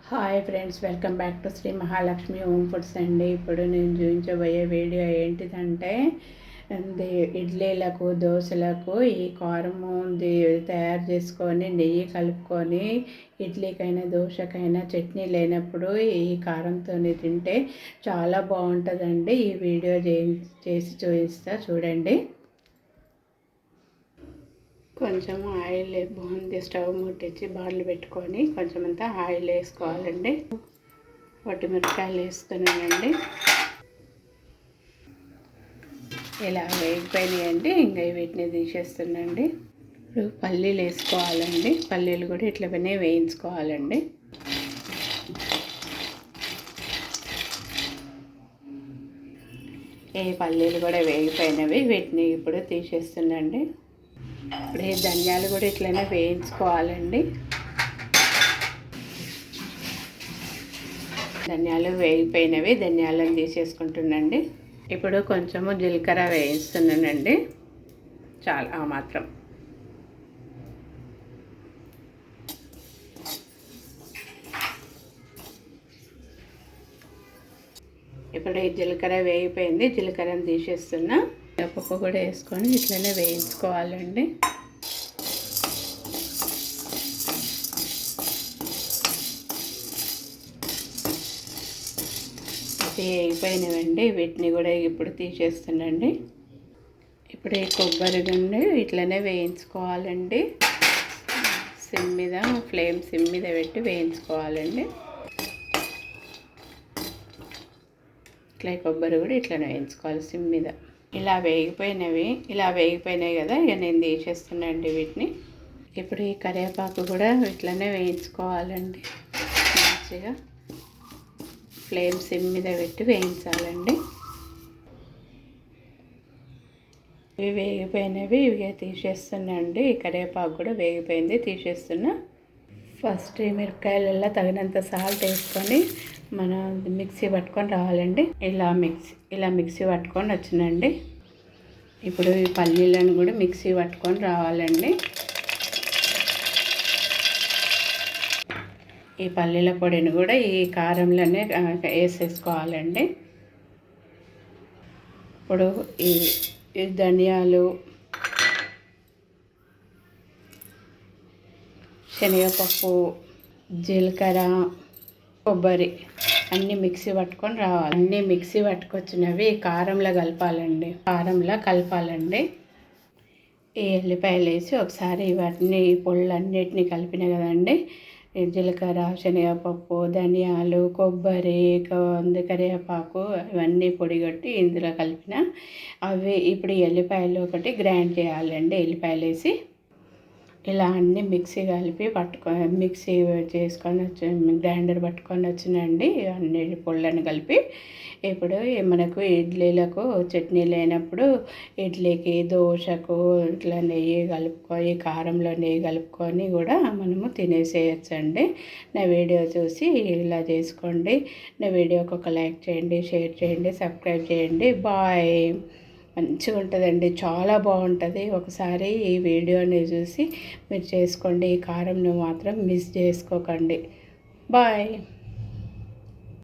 Hi friends, welcome back to Shri Mahalakshmi home foods అండి. ఇప్పుడు నేను చూపించబోయే వీడియో ఏంటిదంటే ఇడ్లీలకు దోశలకు ఈ కారము తయారు చేసుకొని నెయ్యి కలుపుకొని ఇడ్లీకైనా దోశకైనా చట్నీ లేనప్పుడు ఈ కారంతో తింటే చాలా బాగుంటుందండి. ఈ వీడియో చేసి చూపిస్తా, చూడండి. కొంచెం ఆయిల్ బాగుంది, స్టవ్ ముట్టించి బాండ్లు పెట్టుకొని కొంచెం అంతా ఆయిల్ వేసుకోవాలండి. మిరపకాయలు వేస్తున్నానండి. ఇలా వేగిపోయినాయండి. ఇంకా వీటిని తీసేస్తున్నాండి. ఇప్పుడు పల్లీలు వేసుకోవాలండి. పల్లీలు కూడా ఇట్లనే వేయించుకోవాలండి. ఈ పల్లీలు కూడా వేగిపోయినవి, వీటిని ఇప్పుడు తీసేస్తున్నాండి. ఇప్పుడు ఈ ధనియాలు కూడా ఇట్లనే వేయించుకోవాలండి. ధనియాలు వేగిపోయినవి, ధనియాలను తీసేసుకుంటున్నాండి. ఇప్పుడు కొంచెము జీలకర్ర వేయిస్తున్నానండి, చాలా మాత్రం. ఇప్పుడు ఈ జీలకర్ర వేగిపోయింది, జీలకర్రను తీసేస్తున్నా. పప్పు కూడా వేసుకొని ఇట్లనే వేయించుకోవాలండి. వేగిపోయినవండి, వీటిని కూడా ఇప్పుడు తీసేస్తున్నాండి. ఇప్పుడు ఈ కొబ్బరి గుండె ఇట్లనే వేయించుకోవాలండి. ఫ్లేమ్ సిమ్ మీద పెట్టి వేయించుకోవాలండి. ఇట్లా కొబ్బరి కూడా ఇట్లనే వేయించుకోవాలి సిమ్ మీద. ఇలా వేగిపోయినాయి కదా, ఇక నేను తీసేస్తున్నాండి వీటిని. ఇప్పుడు ఈ కరివేపాకు కూడా ఇట్లనే వేయించుకోవాలండి. మంచిగా ఫ్లేమ్ సిమ్ మీద పెట్టి వేయించాలండి. ఇవి వేగిపోయినవి ఇవి తీసేస్తున్నాండి. ఈ కరివేపాకు కూడా వేగిపోయింది, తీసేస్తున్నా. ఫస్ట్ ఈ మిరపకాయలలో తగినంత సాల్ట్ వేసుకొని మనం మిక్సీ పట్టుకొని రావాలండి. ఇలా మిక్సీ పట్టుకొని వచ్చినండి. ఇప్పుడు ఈ పల్లీలను కూడా మిక్సీ పట్టుకొని రావాలండి. ఈ పల్లీల పొడిని కూడా ఈ కారంలోనే వేసేసుకోవాలండి. ఇప్పుడు ఈ ధనియాలు, శనగపప్పు, జీలకర్ర, కొబ్బరి అన్నీ మిక్సీ పట్టుకొని రావాలి. అన్నీ మిక్సీ పట్టుకొచ్చినవి కారంలో కలపాలండి. ఈ ఎల్లిపాయలు వేసి ఒకసారి వాటిని ఈ పొళ్ళన్నిటిని కలిపిన కదండి. జీలకర్ర, శనగపప్పు, ధనియాలు, కొబ్బరి, కరివేపాకు ఇవన్నీ పొడిగొట్టి ఇందులో కలిపిన అవి ఇప్పుడు ఎల్లిపాయలు ఒకటి గ్రైండ్ చేయాలండి. ఎల్లిపాయలు వేసి ఇలా అన్నీ మిక్సీ చేసుకొని గ్రైండర్ పట్టుకొని వచ్చినండి. అన్ని పొళ్ళని కలిపి ఇప్పుడు మనకు ఇడ్లీలకు చట్నీ లేనప్పుడు ఇడ్లీకి దోశకు ఇట్లా కారంలో నెయ్యి కలుపుకొని కూడా మనము తినేసేయచ్చండి. నా వీడియో చూసి ఇలా చేసుకోండి. నా వీడియోకి ఒక లైక్ చేయండి, షేర్ చేయండి, సబ్స్క్రైబ్ చేయండి. బాయ్. మంచిగా ఉంటుందండి, చాలా బాగుంటుంది. ఒకసారి ఈ వీడియోని చూసి మీరు చేసుకోండి. ఈ కారంను మాత్రం మిస్ చేసుకోకండి. బాయ్.